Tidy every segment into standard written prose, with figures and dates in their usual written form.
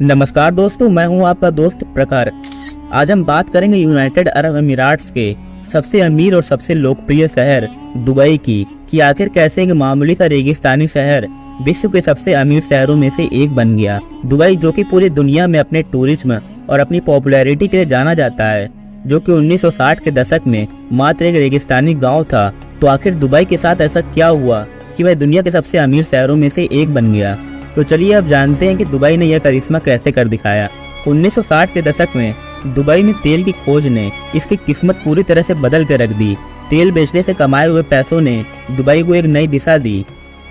नमस्कार दोस्तों, मैं हूं आपका दोस्त प्रखर। आज हम बात करेंगे यूनाइटेड अरब अमीरात्स के सबसे अमीर और सबसे लोकप्रिय शहर दुबई की कि आखिर कैसे एक मामूली सा रेगिस्तानी शहर विश्व के सबसे अमीर शहरों में से एक बन गया। दुबई जो कि पूरी दुनिया में अपने टूरिज्म और अपनी पॉपुलैरिटी के लिए जाना जाता है, जो कि 1960 के दशक में मात्र एक रेगिस्तानी गाँव था, तो आखिर दुबई के साथ ऐसा क्या हुआ कि वह दुनिया के सबसे अमीर शहरों में से एक बन गया। तो चलिए अब जानते हैं कि दुबई ने यह करिश्मा कैसे कर दिखाया। 1960 के दशक में दुबई में तेल की खोज ने इसकी किस्मत पूरी तरह से बदल कर रख दी। तेल बेचने से कमाए हुए पैसों ने दुबई को एक नई दिशा दी।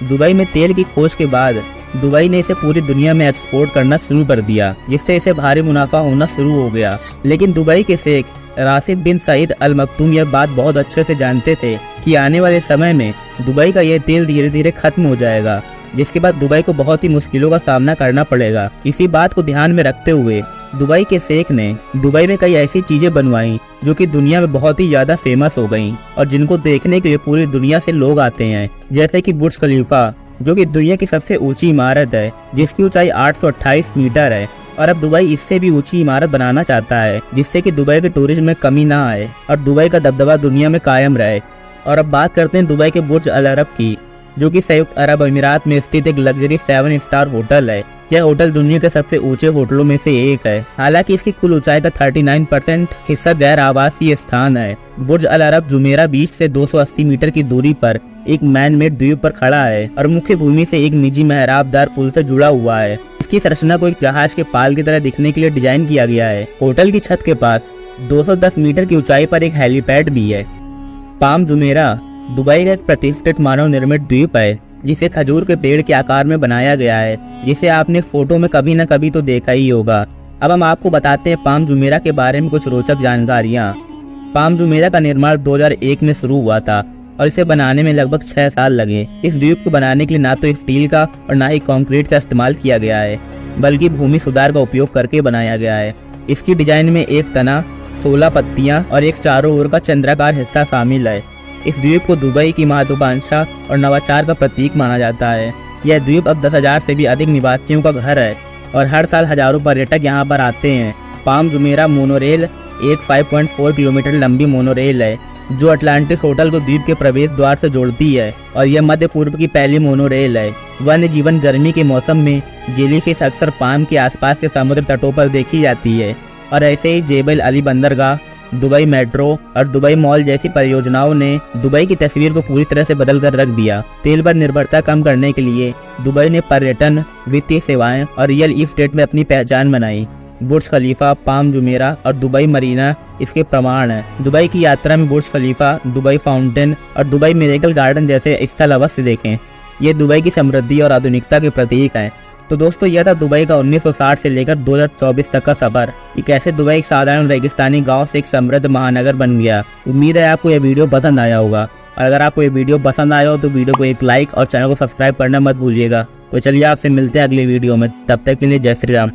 दुबई में तेल की खोज के बाद दुबई ने इसे पूरी दुनिया में एक्सपोर्ट करना शुरू कर दिया, जिससे इसे भारी मुनाफा होना शुरू हो गया। लेकिन दुबई के शेख राशिद बिन सईद अल मखदूम यह बात बहुत अच्छे से जानते थे कि आने वाले समय में दुबई का यह तेल धीरे धीरे खत्म हो जाएगा, जिसके बाद दुबई को बहुत ही मुश्किलों का सामना करना पड़ेगा। इसी बात को ध्यान में रखते हुए दुबई के शेख ने दुबई में कई ऐसी चीजें बनवाई जो कि दुनिया में बहुत ही ज्यादा फेमस हो गईं और जिनको देखने के लिए पूरी दुनिया से लोग आते हैं। जैसे कि बुर्ज खलीफा, जो कि दुनिया की सबसे ऊंची इमारत है, जिसकी ऊंचाई 828 मीटर है। और अब दुबई इससे भी ऊंची इमारत बनाना चाहता है, जिससे कि दुबई के टूरिज्म में कमी ना आए और दुबई का दबदबा दुनिया में कायम रहे। और अब बात करते हैं दुबई के बुर्ज अल अरब की, जो कि संयुक्त अरब अमीरात में स्थित एक लग्जरी 7 स्टार होटल है। यह होटल दुनिया के सबसे ऊंचे होटलों में से एक है। हालांकि इसकी कुल ऊंचाई का 39% हिस्सा गैर आवासीय स्थान है। बुर्ज अल अरब जुमेरा बीच से 280 मीटर की दूरी पर एक मैन मेड द्वीप पर खड़ा है और मुख्य भूमि से एक निजी मेहराबदार पुल से जुड़ा हुआ है। इसकी संरचना को एक जहाज के पाल की तरह दिखने के लिए डिजाइन किया गया है। होटल की छत के पास 210 मीटर की ऊंचाई पर एक हेलीपैड भी है। पाम जुमेरा दुबई का एक प्रतिष्ठित मानव निर्मित द्वीप है, जिसे खजूर के पेड़ के आकार में बनाया गया है, जिसे आपने फोटो में कभी न कभी तो देखा ही होगा। अब हम आपको बताते हैं पाम जुमेरा के बारे में कुछ रोचक जानकारियाँ। पाम जुमेरा का निर्माण 2001 में शुरू हुआ था और इसे बनाने में लगभग 6 साल लगे। इस द्वीप को बनाने के लिए ना तो स्टील का और ना ही कंक्रीट का इस्तेमाल किया गया है, बल्कि भूमि सुधार का उपयोग करके बनाया गया है। इसकी डिजाइन में एक तना, 16 पत्तियां और एक चारों ओर का चंद्राकार हिस्सा शामिल है। इस द्वीप को दुबई की महत्वाकांक्षा और नवाचार का प्रतीक माना जाता है। यह द्वीप अब 10,000 से भी अधिक निवासियों का घर है और हर साल हजारों पर्यटक यहाँ पर आते हैं। पाम जुमेरा मोनोरेल एक 5.4 किलोमीटर लंबी मोनोरेल है, जो अटलांटिस होटल को द्वीप के प्रवेश द्वार से जोड़ती है और यह मध्य पूर्व की पहली मोनोरेल है। वन्य जीवन गर्मी के मौसम में जेलीफिश अक्सर पाम के आसपास के समुद्र तटों पर देखी जाती है और ऐसे ही जेबल अली बंदरगाह, दुबई मेट्रो और दुबई मॉल जैसी परियोजनाओं ने दुबई की तस्वीर को पूरी तरह से बदल कर रख दिया। तेल पर निर्भरता कम करने के लिए दुबई ने पर्यटन, वित्तीय सेवाएं और रियल इस्टेट में अपनी पहचान बनाई। बुर्ज खलीफा, पाम जुमेरा और दुबई मरीना इसके प्रमाण हैं। दुबई की यात्रा में बुर्ज खलीफा, दुबई फाउंटेन और दुबई मिरेकल गार्डन जैसे स्थल अवश्य देखें। ये दुबई की समृद्धि और आधुनिकता के प्रतीक हैं। तो दोस्तों, यह था दुबई का 1960 से लेकर 2024 तक का सफर कि कैसे दुबई एक साधारण रेगिस्तानी गांव से एक समृद्ध महानगर बन गया। उम्मीद है आपको यह वीडियो पसंद आया होगा और अगर आपको ये वीडियो पसंद आया हो तो वीडियो को एक लाइक और चैनल को सब्सक्राइब करना मत भूलिएगा। तो चलिए आपसे मिलते हैं अगले वीडियो में, तब तक के लिए जय श्री राम।